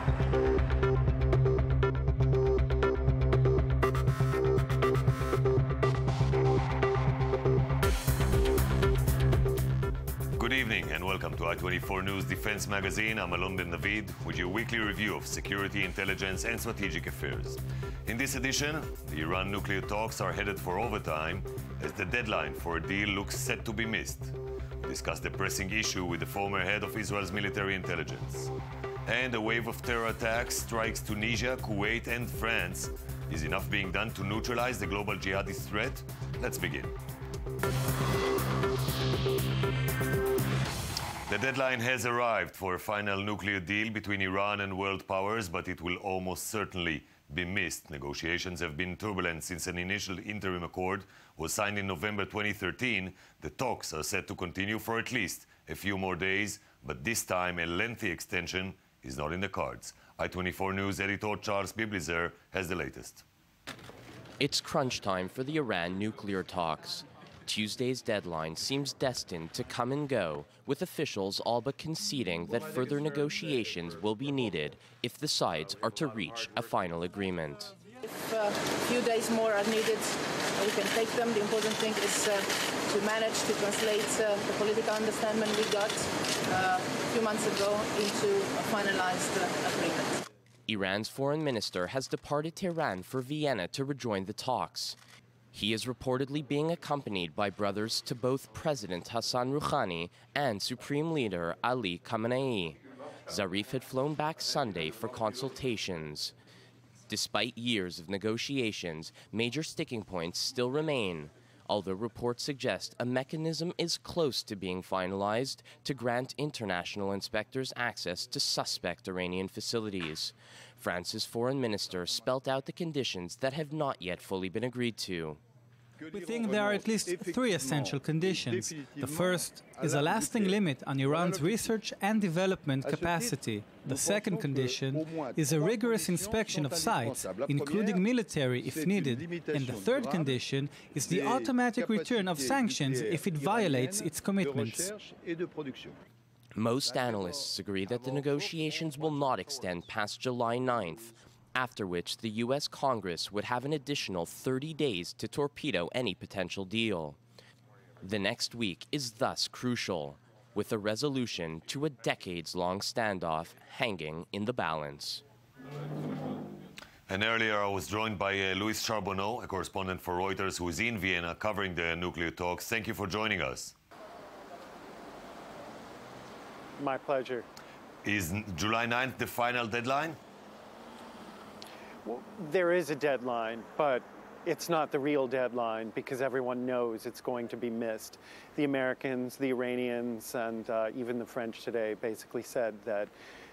Good evening and welcome to I24 News Defense Magazine. I'm Alon Ben David with your weekly review of security, intelligence and strategic affairs. In this edition, the Iran nuclear talks are headed for overtime as the deadline for a deal looks set to be missed. We discuss the pressing issue with the former head of Israel's military intelligence. And a wave of terror attacks strikes Tunisia, Kuwait and France. Is enough being done to neutralize the global jihadist threat? Let's begin. The deadline has arrived for a final nuclear deal between Iran and world powers, but it will almost certainly be missed. Negotiations have been turbulent since an initial interim accord was signed in November 2013. The talks are set to continue for at least a few more days, but this time a lengthy extension is not in the cards. I24 News editor Charles Biblizer has the latest. It's crunch time for the Iran nuclear talks. Tuesday's deadline seems destined to come and go, with officials all but conceding that further negotiations will be needed if the sides are to reach a final agreement. If a few days more are needed, we can take them. The important thing is to manage to translate the political understanding we got a few months ago into a finalized agreement. Iran's foreign minister has departed Tehran for Vienna to rejoin the talks. He is reportedly being accompanied by brothers to both President Hassan Rouhani and Supreme Leader Ali Khamenei. Zarif had flown back Sunday for consultations. Despite years of negotiations, major sticking points still remain, although reports suggest a mechanism is close to being finalized to grant international inspectors access to suspect Iranian facilities. France's foreign minister spelt out the conditions that have not yet fully been agreed to. We think there are at least three essential conditions. The first is a lasting limit on Iran's research and development capacity. The second condition is a rigorous inspection of sites, including military if needed. And the third condition is the automatic return of sanctions if it violates its commitments. Most analysts agree that the negotiations will not extend past July 9th, after which the U.S. Congress would have an additional 30 days to torpedo any potential deal. The next week is thus crucial, with a resolution to a decades-long standoff hanging in the balance. And earlier I was joined by Louis Charbonneau, a correspondent for Reuters who is in Vienna covering the nuclear talks. Thank you for joining us. My pleasure. Is July 9th the final deadline? Well, there is a deadline, but it's not the real deadline because everyone knows it's going to be missed. The Americans, the Iranians, and even the French today basically said that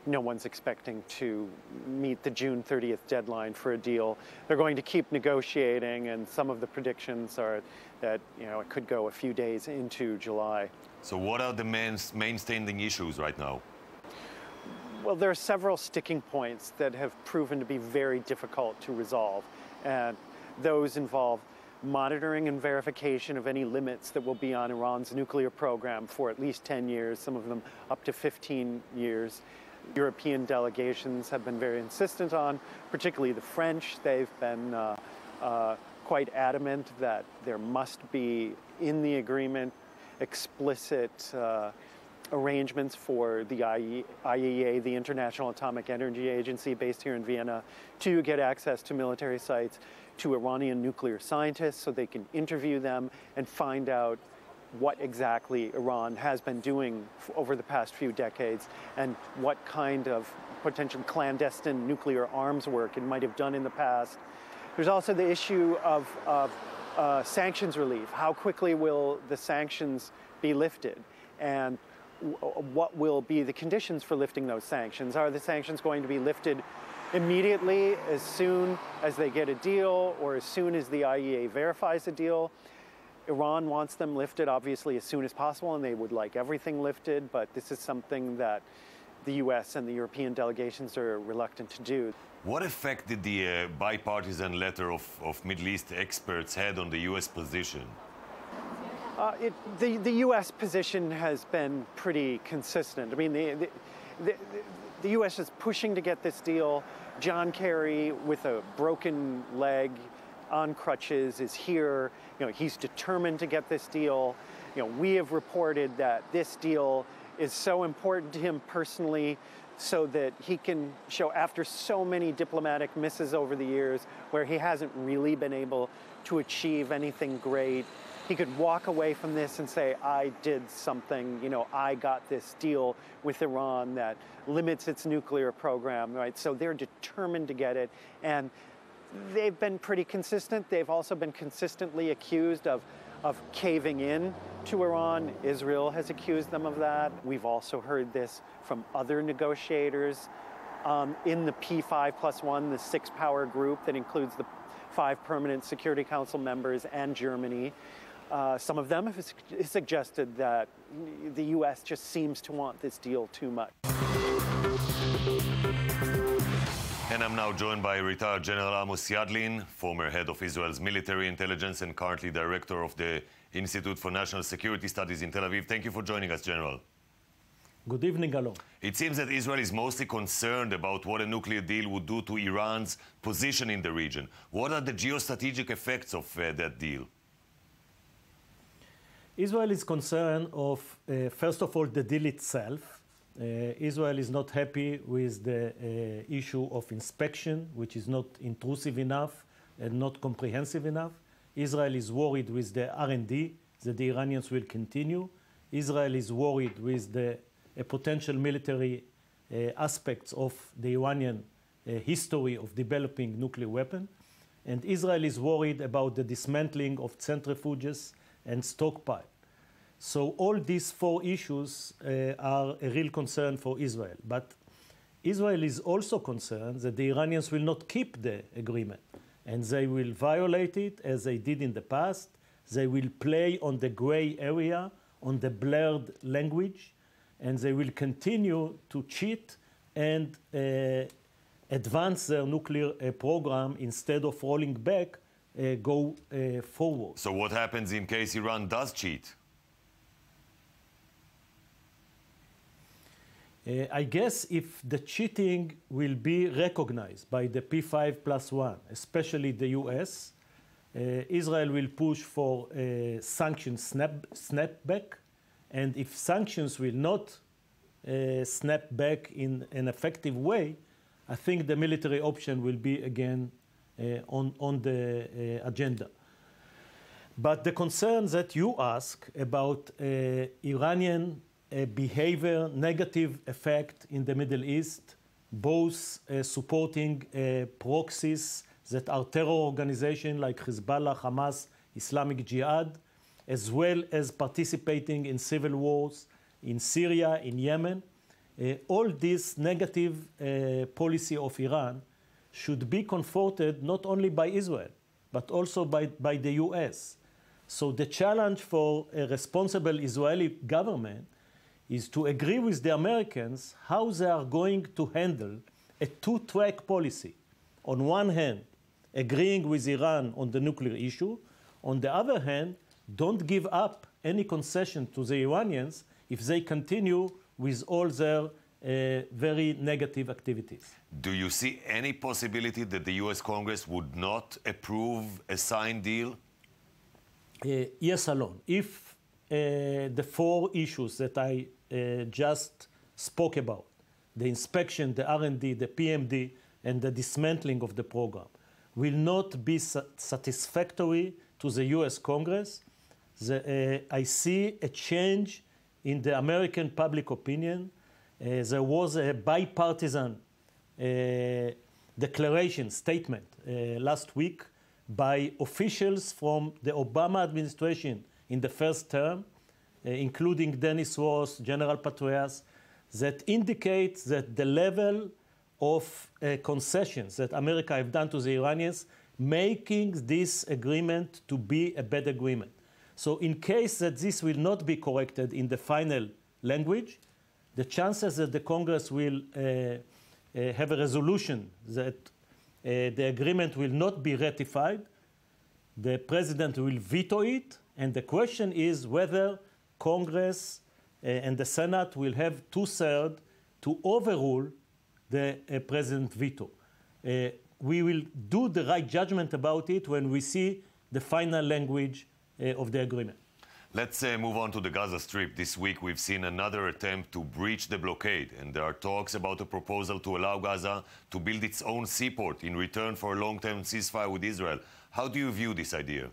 no one's expecting to meet the June 30th deadline for a deal. They're going to keep negotiating, and some of the predictions are that it could go a few days into July. So what are the main standing issues right now? Well, there are several sticking points that have proven to be very difficult to resolve, and those involve monitoring and verification of any limits that will be on Iran's nuclear program for at least 10 years, some of them up to 15 years. European delegations have been very insistent on, particularly the French. They've been quite adamant that there must be, in the agreement, explicit arrangements for the IAEA, the International Atomic Energy Agency based here in Vienna, to get access to military sites, to Iranian nuclear scientists so they can interview them and find out what exactly Iran has been doing over the past few decades and what kind of potential clandestine nuclear arms work it might have done in the past. There's also the issue of sanctions relief. How quickly will the sanctions be lifted? And what will be the conditions for lifting those sanctions? Are the sanctions going to be lifted immediately, as soon as they get a deal, or as soon as the IAEA verifies a deal? Iran wants them lifted, obviously, as soon as possible, and they would like everything lifted, but this is something that the U.S. and the European delegations are reluctant to do. What effect did the bipartisan letter of Middle East experts had on the U.S. position? The U.S. position has been pretty consistent. I mean, The U.S. is pushing to get this deal. John Kerry, with a broken leg, on crutches, is here. He's determined to get this deal. We have reported that this deal is so important to him personally, so that he can show, after so many diplomatic misses over the years where he hasn't really been able to achieve anything great, he could walk away from this and say, I did something, I got this deal with Iran that limits its nuclear program, right? So they're determined to get it. And they've been pretty consistent. They've also been consistently accused of caving in to Iran. Israel has accused them of that. We've also heard this from other negotiators in the P5+1, the six-power group that includes the 5 permanent Security Council members and Germany. Some of them have suggested that the U.S. just seems to want this deal too much. And I'm now joined by retired General Amos Yadlin, former head of Israel's military intelligence and currently director of the Institute for National Security Studies in Tel Aviv. Thank you for joining us, General. Good evening, Alon. It seems that Israel is mostly concerned about what a nuclear deal would do to Iran's position in the region. What are the geostrategic effects of that deal? Israel is concerned of, first of all, the deal itself. Israel is not happy with the issue of inspection, which is not intrusive enough and not comprehensive enough. Israel is worried with the R&D that the Iranians will continue. Israel is worried with the potential military aspects of the Iranian history of developing nuclear weapons. And Israel is worried about the dismantling of centrifuges and stockpile. So all these 4 issues are a real concern for Israel. But Israel is also concerned that the Iranians will not keep the agreement, and they will violate it as they did in the past. They will play on the gray area, on the blurred language, and they will continue to cheat and advance their nuclear program instead of rolling back, go forward. So what happens in case Iran does cheat? I guess if the cheating will be recognized by the P5+1, especially the US, Israel will push for sanctions snapback, and if sanctions will not snap back in an effective way, I think the military option will be again on the agenda. But the concerns that you ask about Iranian behavior, negative effect in the Middle East, both supporting proxies that are terror organizations like Hezbollah, Hamas, Islamic Jihad, as well as participating in civil wars in Syria, in Yemen. All this negative policy of Iran should be comforted not only by Israel, but also by the US. So the challenge for a responsible Israeli government is to agree with the Americans how they are going to handle a 2-track policy. On one hand, agreeing with Iran on the nuclear issue. On the other hand, don't give up any concession to the Iranians if they continue with all their very negative activities. Do you see any possibility that the US Congress would not approve a signed deal? Yes, Alon. If the 4 issues that I just spoke about, the inspection, the R&D, the PMD, and the dismantling of the program, will not be satisfactory to the US Congress, I see a change in the American public opinion. There was a bipartisan declaration, statement last week by officials from the Obama administration in the first term, including Dennis Ross, General Petraeus, that indicates that the level of concessions that America have done to the Iranians, making this agreement to be a bad agreement. So in case that this will not be corrected in the final language, the chances that the Congress will have a resolution that the agreement will not be ratified, the president will veto it, and the question is whether Congress and the Senate will have 2/3 to overrule the president veto. We will do the right judgment about it when we see the final language of the agreement. Let's move on to the Gaza Strip. This week we've seen another attempt to breach the blockade, and there are talks about a proposal to allow Gaza to build its own seaport in return for a long-term ceasefire with Israel. How do you view this idea?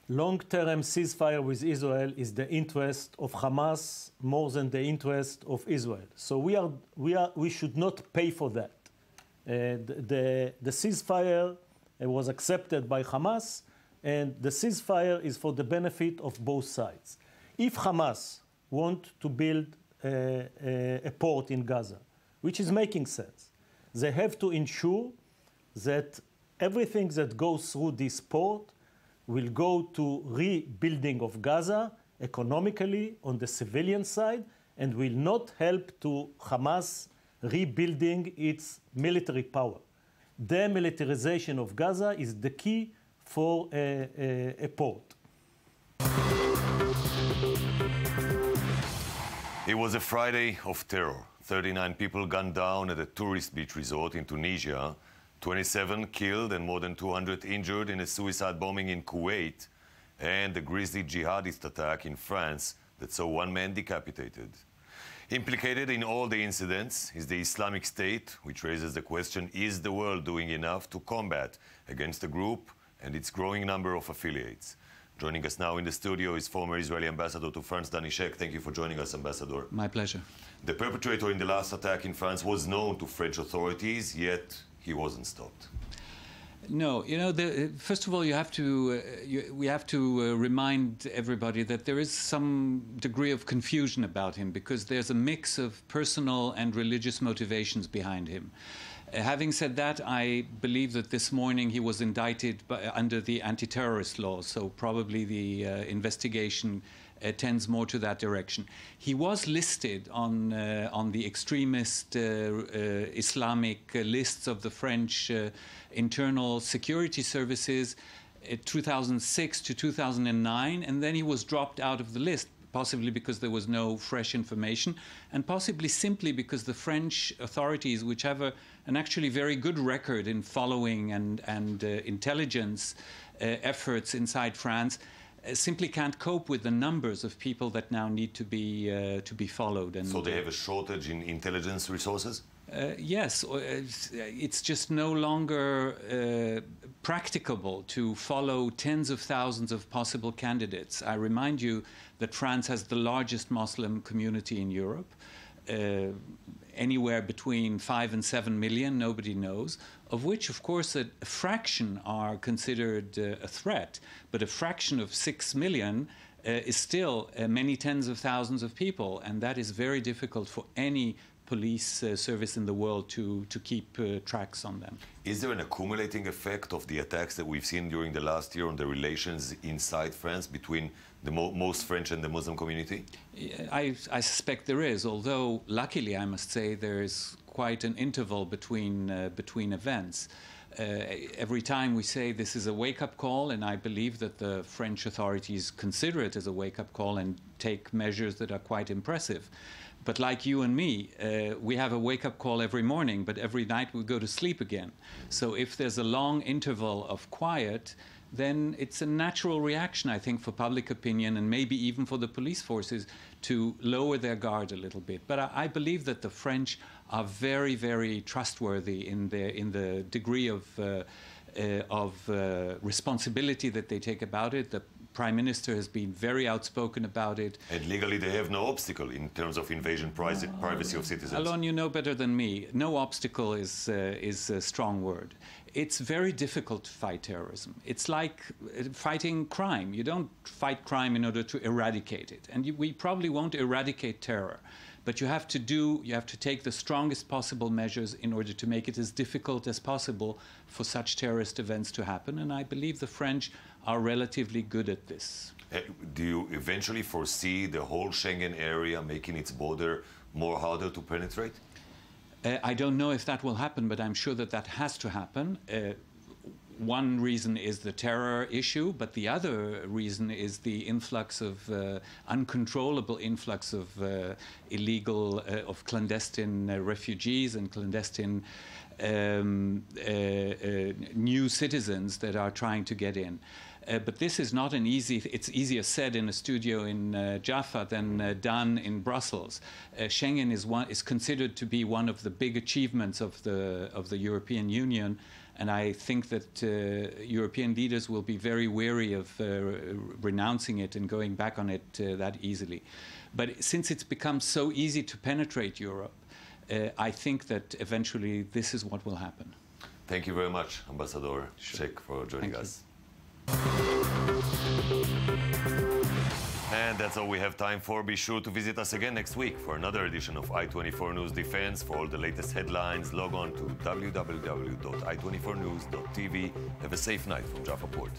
Long-term ceasefire with Israel is the interest of Hamas more than the interest of Israel. So we should not pay for that. The ceasefire was accepted by Hamas, and the ceasefire is for the benefit of both sides. If Hamas want to build a port in Gaza, which is making sense, they have to ensure that everything that goes through this port will go to rebuilding of Gaza economically on the civilian side and will not help to Hamas rebuilding its military power. Demilitarization of Gaza is the key for a port. It was a Friday of terror. 39 people gunned down at a tourist beach resort in Tunisia, 27 killed and more than 200 injured in a suicide bombing in Kuwait, and a grisly jihadist attack in France that saw one man decapitated. Implicated in all the incidents is the Islamic State, which raises the question, is the world doing enough to combat against the group and its growing number of affiliates? Joining us now in the studio is former Israeli ambassador to France, Danny Sheck. Thank you for joining us, Ambassador. My pleasure. The perpetrator in the last attack in France was known to French authorities, yet he wasn't stopped. No, you know, first of all, we have to remind everybody that there is some degree of confusion about him because there's a mix of personal and religious motivations behind him. Having said that, I believe that this morning he was indicted under the anti-terrorist laws, so probably the investigation tends more to that direction. He was listed on the extremist Islamic lists of the French internal security services 2006 to 2009, and then he was dropped out of the list, possibly because there was no fresh information, and possibly simply because the French authorities, which have an actually very good record in following and intelligence efforts inside France, simply can't cope with the numbers of people that now need to be followed. And so they have a shortage in intelligence resources? Yes, it's just no longer practicable to follow tens of thousands of possible candidates. I remind you that France has the largest Muslim community in Europe, anywhere between 5 and 7 million, nobody knows, of which, of course, a fraction are considered a threat, but a fraction of 6 million is still many tens of thousands of people, and that is very difficult for any police service in the world to keep tracks on them. Is there an accumulating effect of the attacks that we've seen during the last year on the relations inside France between the most French and the Muslim community? I suspect there is, although luckily I must say there is quite an interval between events. Every time we say this is a wake-up call, and I believe that the French authorities consider it as a wake-up call and take measures that are quite impressive. But like you and me, we have a wake-up call every morning, but every night we go to sleep again. So if there's a long interval of quiet, then it's a natural reaction, I think, for public opinion and maybe even for the police forces to lower their guard a little bit. But I believe that the French are very, very trustworthy in the degree of responsibility that they take about it. The Prime Minister has been very outspoken about it. And legally they have no obstacle in terms of invasion privacy of citizens. Alon, you know better than me. No obstacle is a strong word. It's very difficult to fight terrorism. It's like fighting crime. You don't fight crime in order to eradicate it. And we probably won't eradicate terror. But you have to take the strongest possible measures in order to make it as difficult as possible for such terrorist events to happen. And I believe the French are relatively good at this. Do you eventually foresee the whole Schengen area making its border more harder to penetrate? I don't know if that will happen, but I'm sure that that has to happen. one reason is the terror issue, but the other reason is the influx of uncontrollable influx of illegal, of clandestine refugees and clandestine new citizens that are trying to get in. But this is not an easy, it's easier said in a studio in Jaffa than done in Brussels. Schengen is considered to be one of the big achievements of the European Union, and I think that European leaders will be very wary of renouncing it and going back on it that easily. But since it's become so easy to penetrate Europe, I think that eventually this is what will happen. Thank you very much, Ambassador Sheikh, for joining us. And that's all we have time for. Be sure to visit us again next week for another edition of I24 News Defense. For all the latest headlines, log on to www.i24news.tv. Have a safe night from Jaffa Port.